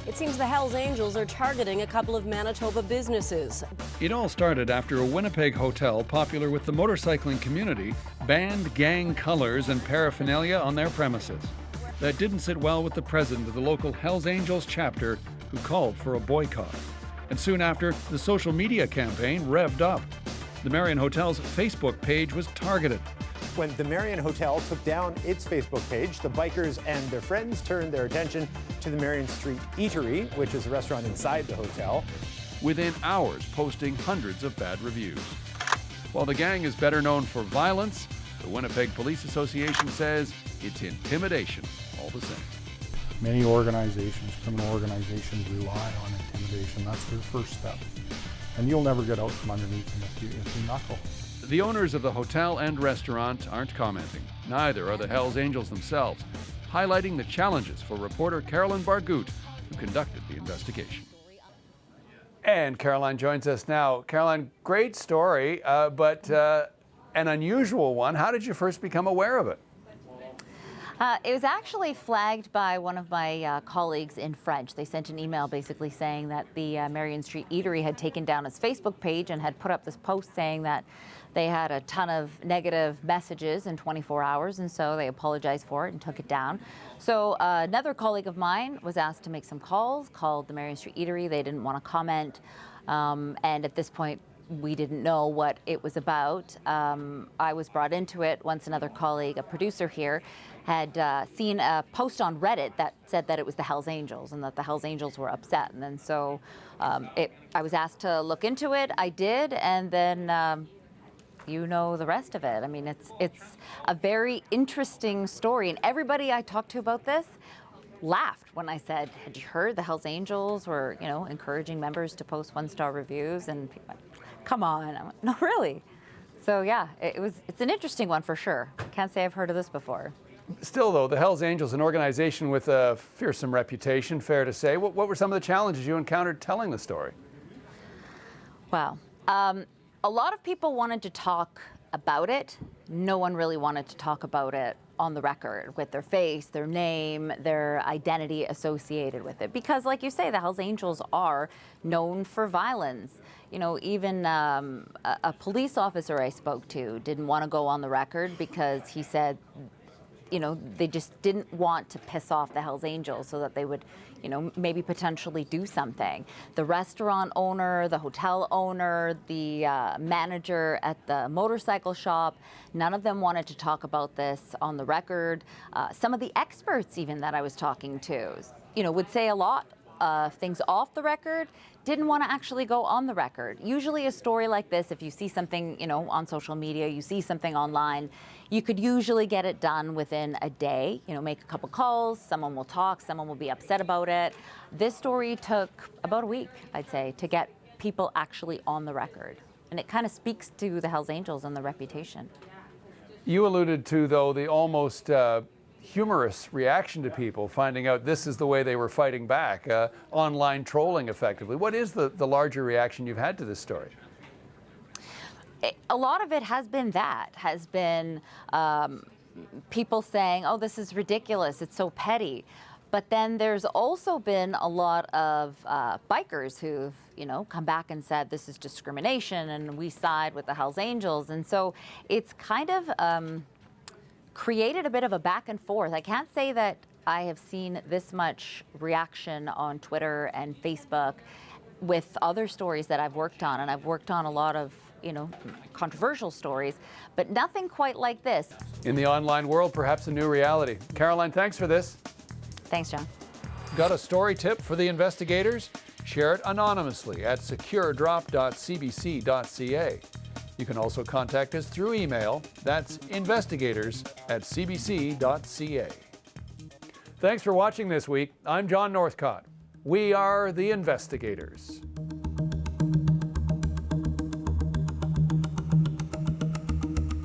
It seems the Hells Angels are targeting a couple of Manitoba businesses. It all started after a Winnipeg hotel popular with the motorcycling community banned gang colors and paraphernalia on their premises. That didn't sit well with the president of the local Hells Angels chapter, who called for a boycott. And soon after, the social media campaign revved up. The Marion Hotel's Facebook page was targeted. When the Marion Hotel took down its Facebook page, the bikers and their friends turned their attention to the Marion Street Eatery, which is a restaurant inside the hotel. Within hours, posting hundreds of bad reviews. While the gang is better known for violence, the Winnipeg Police Association says it's intimidation all the same. Many organizations, criminal organizations, rely on intimidation. That's their first step. And you'll never get out from underneath them if you knuckle. The owners of the hotel and restaurant aren't commenting. Neither are the Hells Angels themselves, highlighting the challenges for reporter Caroline Bargout, who conducted the investigation. And Caroline joins us now. Caroline, great story, but an unusual one. How did you first become aware of it? It was actually flagged by one of my colleagues in French. They sent an email basically saying that the Marion Street Eatery had taken down its Facebook page and had put up this post saying that they had a ton of negative messages in 24 hours, and so they apologized for it and took it down. So another colleague of mine was asked to make some calls, called the Marion Street Eatery. They didn't want to comment, and at this point, we didn't know what it was about. I was brought into it once another colleague, a producer here, had seen a post on Reddit that said that it was the Hells Angels and that the Hells Angels were upset. And then so I was asked to look into it. I did, and then you know the rest of it. I mean, it's a very interesting story, and everybody I talked to about this laughed when I said, "Had you heard the Hells Angels were, encouraging members to post one-star reviews?" And people went, "Come on." I went, "No, really." So yeah, it's an interesting one for sure. Can't say I've heard of this before. Still, though, the Hells Angels, an organization with a fearsome reputation, fair to say. What were some of the challenges you encountered telling the story? Wow. A lot of people wanted to talk about it. No one really wanted to talk about it on the record with their face, their name, their identity associated with it. Because like you say, the Hells Angels are known for violence. Even a police officer I spoke to didn't want to go on the record because he said, they just didn't want to piss off the Hells Angels so that they would, maybe potentially do something. The restaurant owner, the hotel owner, the manager at the motorcycle shop, none of them wanted to talk about this on the record. Some of the experts even that I was talking to, would say a lot of things off the record, didn't want to actually go on the record. Usually a story like this, if you see something, on social media, you see something online, you could usually get it done within a day, make a couple calls, someone will talk, someone will be upset about it. This story took about a week, I'd say, to get people actually on the record. And it kind of speaks to the Hells Angels and the reputation. You alluded to, though, the almost humorous reaction to people finding out this is the way they were fighting back, online trolling effectively. What is the larger reaction you've had to this story? A lot of it has been people saying, "Oh, this is ridiculous, it's so petty." But then there's also been a lot of bikers who've, come back and said this is discrimination and we side with the Hells Angels. And so it's kind of created a bit of a back and forth. I can't say that I have seen this much reaction on Twitter and Facebook with other stories that I've worked on. And I've worked on a lot of, controversial stories, but nothing quite like this. In the online world, perhaps a new reality. Caroline, thanks for this. Thanks, John. Got a story tip for the investigators? Share it anonymously at securedrop.cbc.ca. You can also contact us through email. That's investigators@cbc.ca. Thanks for watching this week. I'm John Northcott. We are the Investigators.